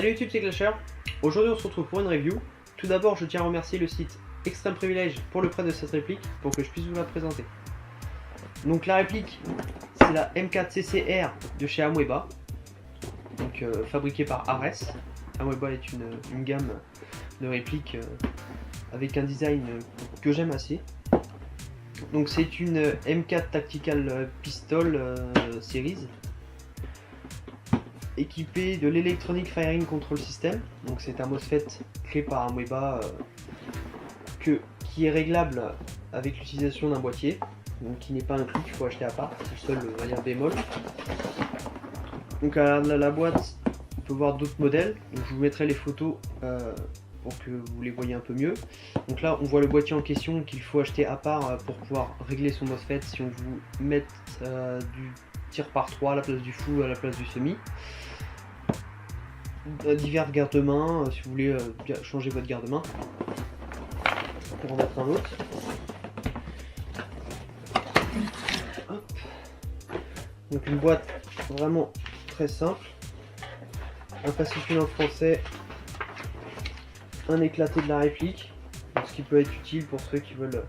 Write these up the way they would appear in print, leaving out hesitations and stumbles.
Salut YouTube, c'est Clasher. Aujourd'hui on se retrouve pour une review. Tout d'abord je tiens à remercier le site Extreme Privilege pour le prêt de cette réplique pour que je puisse vous la présenter. Donc la réplique c'est la M4CCR de chez Amoeba, donc fabriquée par Ares. Amoeba est une gamme de répliques avec un design que j'aime assez. Donc c'est une M4 Tactical Pistol Series équipé de l'Electronic Firing Control System. Donc c'est un MOSFET créé par Amoeba qui est réglable avec l'utilisation d'un boîtier, donc qui n'est pas inclus, qu'il faut acheter à part, c'est le seul va dire bémol. Donc à la boîte on peut voir d'autres modèles, donc je vous mettrai les photos pour que vous les voyez un peu mieux. Donc là on voit le boîtier en question qu'il faut acheter à part pour pouvoir régler son MOSFET si on vous met du tir par 3 à la place du full, à la place du semi. Divers garde-mains si vous voulez changer votre garde-main pour en mettre un autre. Hop. Donc une boîte vraiment très simple, un fascicule en français, un éclaté de la réplique, ce qui peut être utile pour ceux qui veulent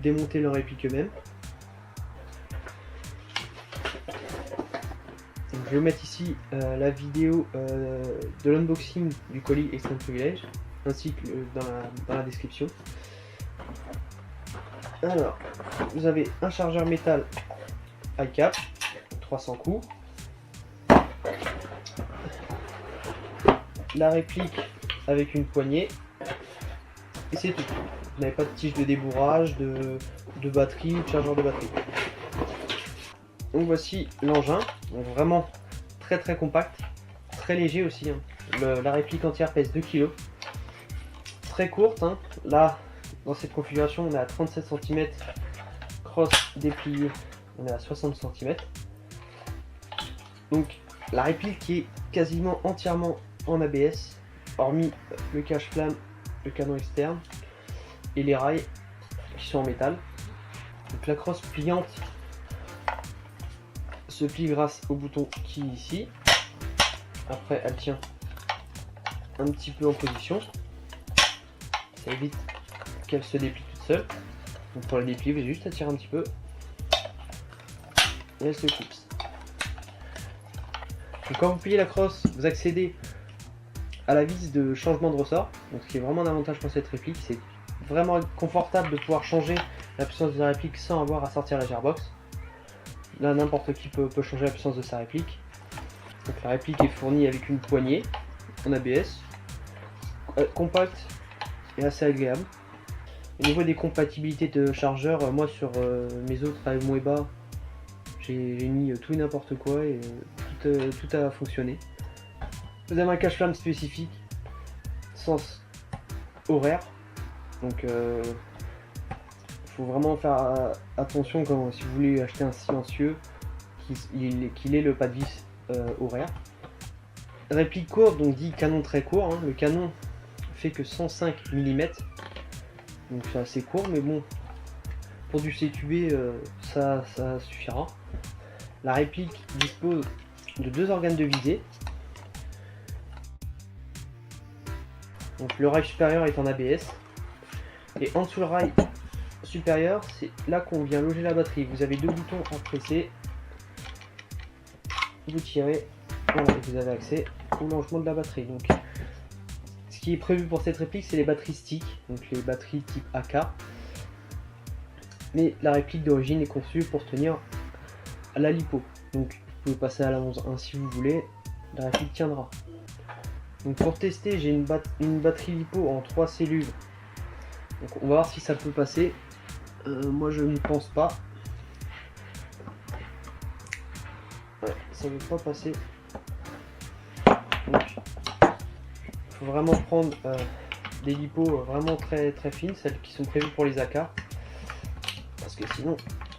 démonter leur réplique eux-mêmes. Je vais mettre ici la vidéo de l'unboxing du colis Extreme Privilege ainsi que dans la description. Alors, vous avez un chargeur métal high cap 300 coups, la réplique avec une poignée et c'est tout. Vous n'avez pas de tige de débourrage, de batterie ou de chargeur de batterie. Donc voici l'engin, vraiment très compact, très léger aussi, hein. La réplique entière pèse 2 kg, très courte, hein. Là dans cette configuration on est à 37 cm, cross déplié on est à 60 cm. Donc la réplique qui est quasiment entièrement en ABS, hormis le cache-flamme, le canon externe et les rails qui sont en métal. Donc la crosse pliante se plie grâce au bouton qui est ici. Après elle tient un petit peu en position, ça évite qu'elle se déplie toute seule. Donc pour la déplier vous avez juste à tirer un petit peu et elle se coupe. Donc quand vous pliez la crosse vous accédez à la vis de changement de ressort, donc ce qui est vraiment un avantage pour cette réplique. C'est vraiment confortable de pouvoir changer la puissance de la réplique sans avoir à sortir la gearbox. Là n'importe qui peut changer la puissance de sa réplique. Donc la réplique est fournie avec une poignée en ABS, compacte et assez agréable. Au niveau des compatibilités de chargeurs, moi sur mes autres Amoeba j'ai mis tout et n'importe quoi et tout a fonctionné. Vous avez un cache-flamme spécifique, sens horaire, donc faut vraiment faire attention si vous voulez acheter un silencieux qu'il ait le pas de vis horaire. Réplique courte, donc dit canon très court, hein. Le canon fait que 105 mm, donc c'est assez court, mais bon, pour du CQB ça suffira. La réplique dispose de deux organes de visée. Donc le rail supérieur est en ABS et en dessous le rail supérieur c'est là qu'on vient loger la batterie. Vous avez deux boutons à presser, vous tirez, voilà, et vous avez accès au lancement de la batterie. Donc ce qui est prévu pour cette réplique c'est les batteries stick, donc les batteries type AK, mais la réplique d'origine est conçue pour tenir à la lipo, donc vous pouvez passer à la 11.1 si vous voulez, la réplique tiendra. Donc pour tester j'ai une batterie lipo en 3 cellules, donc on va voir si ça peut passer. Moi je ne pense pas, ouais, ça ne veut pas passer. Donc il faut vraiment prendre des lipos vraiment très fines, celles qui sont prévues pour les AK, parce que sinon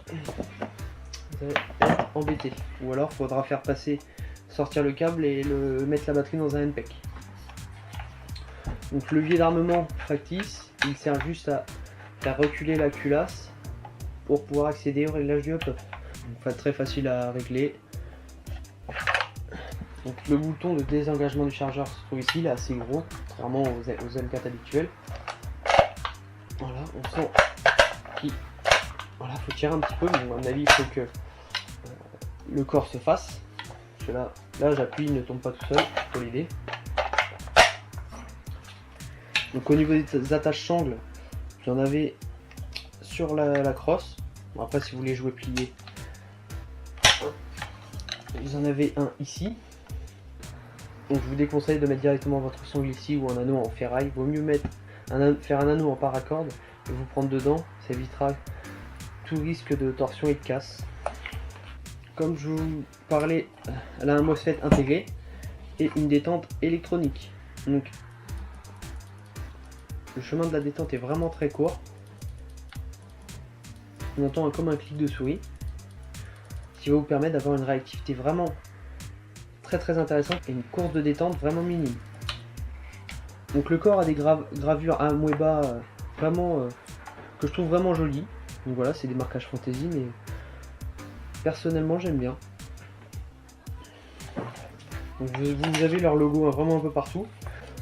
vous allez être embêté, ou alors il faudra faire sortir le câble et mettre la batterie dans un NPEC. Donc levier d'armement factice, il sert juste à faire reculer la culasse pour pouvoir accéder au réglage du hop-up. Très facile à régler. Donc le bouton de désengagement du chargeur se trouve ici, il est assez gros, contrairement aux L4 habituels. Voilà, on sent qu'il voilà, faut tirer un petit peu, mais à mon avis il faut que le corps se fasse. Parce que là j'appuie, il ne tombe pas tout seul, c'est pour l'idée. Donc au niveau des attaches sangles, j'en avais sur la crosse. Bon, après si vous voulez jouer plié, vous en avez un ici. Donc je vous déconseille de mettre directement votre sangle ici ou un anneau en ferraille. Vaut mieux faire un anneau en paracorde et vous prendre dedans, ça évitera tout risque de torsion et de casse. Comme je vous parlais, elle a un MOSFET intégré et une détente électronique. Donc le chemin de la détente est vraiment très court. On entend comme un clic de souris, ce qui va vous permettre d'avoir une réactivité vraiment très intéressante et une course de détente vraiment minime. Donc le corps a des gravures Amoeba vraiment que je trouve vraiment jolies. Donc voilà, c'est des marquages fantasy, mais personnellement j'aime bien. Donc vous avez leur logo vraiment un peu partout.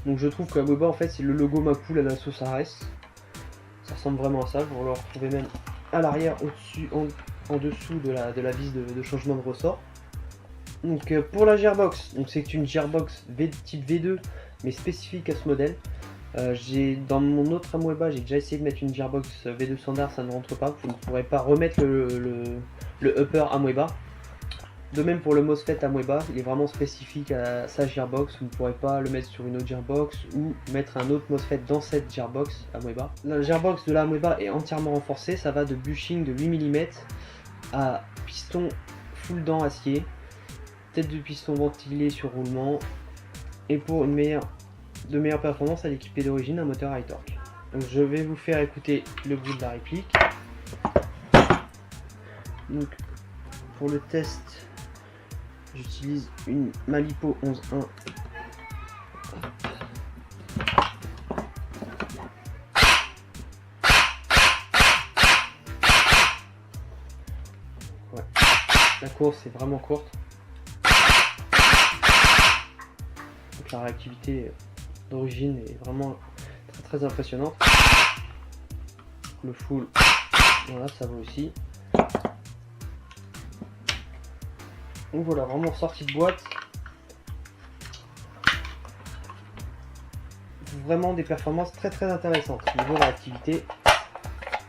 Donc je trouve que Amoeba en fait c'est le logo Mapool à la sauce Ares. Ça ressemble vraiment à ça. Vous le retrouvez même à l'arrière, au-dessus, en dessous de la vis de changement de ressort. Donc pour la gearbox, c'est une gearbox type V2 mais spécifique à ce modèle. Dans mon autre Amoeba, j'ai déjà essayé de mettre une gearbox V2 standard, ça ne rentre pas. Vous ne pourrez pas remettre le upper Amoeba. De même pour le MOSFET Amoeba, il est vraiment spécifique à sa gearbox. Vous ne pourrez pas le mettre sur une autre gearbox ou mettre un autre MOSFET dans cette gearbox Amoeba. La gearbox de la Amoeba est entièrement renforcée, ça va de bushing de 8 mm à piston full dent acier, tête de piston ventilé sur roulement, et pour une meilleure performance, elle est équipée d'origine un moteur high torque. Donc je vais vous faire écouter le bruit de la réplique. Donc pour le test, j'utilise une Malipo 11.1. Ouais. La course est vraiment courte. Donc la réactivité d'origine est vraiment très impressionnante. Le full, voilà, ça va aussi. Donc voilà, vraiment sortie de boîte. Vraiment des performances très intéressantes au niveau de réactivité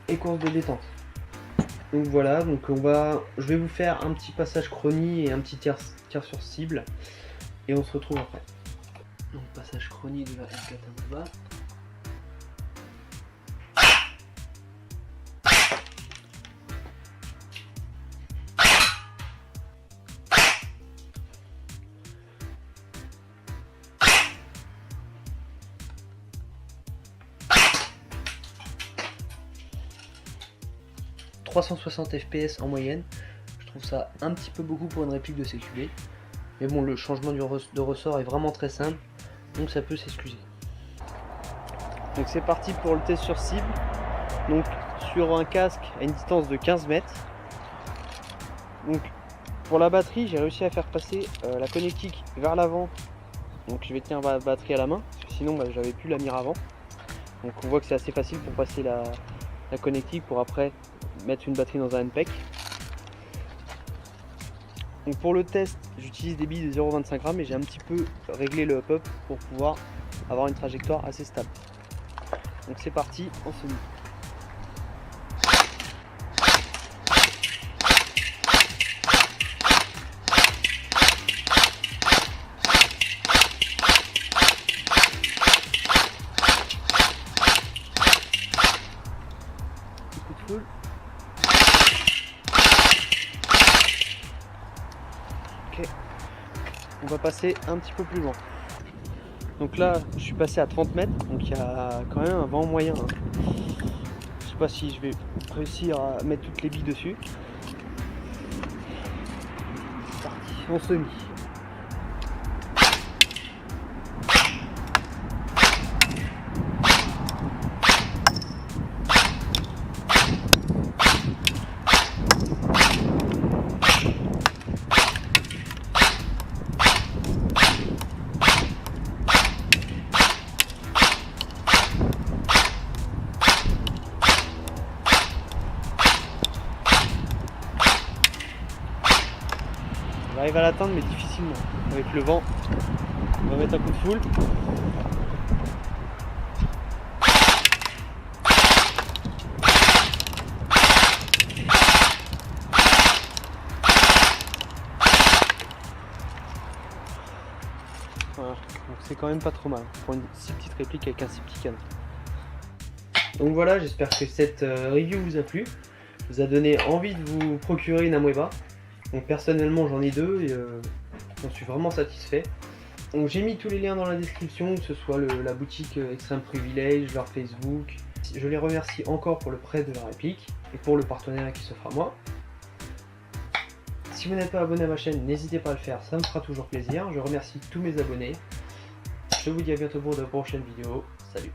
et course de détente. Donc voilà, je vais vous faire un petit passage chronie et un petit tir sur cible et on se retrouve après. Donc passage chronie de la L4 Amoeba. « 360 fps en moyenne, je trouve ça un petit peu beaucoup pour une réplique de CQB. Mais bon, le changement de ressort est vraiment très simple, donc ça peut s'excuser. Donc c'est parti pour le test sur cible. Donc sur un casque à une distance de 15 mètres. Donc pour la batterie, j'ai réussi à faire passer la connectique vers l'avant. Donc je vais tenir ma batterie à la main, parce que sinon j'avais plus la mire avant. Donc on voit que c'est assez facile pour passer la connectique pour après mettre une batterie dans un NPEC. Donc pour le test, j'utilise des billes de 0,25 g et j'ai un petit peu réglé le up-up pour pouvoir avoir une trajectoire assez stable. Donc c'est parti, on se met. Coup de full. Ok, on va passer un petit peu plus loin. Donc là, je suis passé à 30 mètres, donc il y a quand même un vent moyen. Je sais pas si je vais réussir à mettre toutes les billes dessus. C'est parti, on se mit. J'arrive à l'atteindre mais difficilement. Avec le vent, on va mettre un coup de foule. Voilà, donc c'est quand même pas trop mal pour une si petite réplique avec un si petit canon. Donc voilà, j'espère que cette review vous a plu, vous a donné envie de vous procurer une Amoeba. Donc personnellement j'en ai deux et j'en suis vraiment satisfait. Donc j'ai mis tous les liens dans la description, que ce soit la boutique Extreme Privilege, leur Facebook. Je les remercie encore pour le prêt de la réplique et pour le partenariat qui s'offre à moi. Si vous n'êtes pas abonné à ma chaîne, n'hésitez pas à le faire, ça me fera toujours plaisir. Je remercie tous mes abonnés. Je vous dis à bientôt pour de prochaines vidéos. Salut!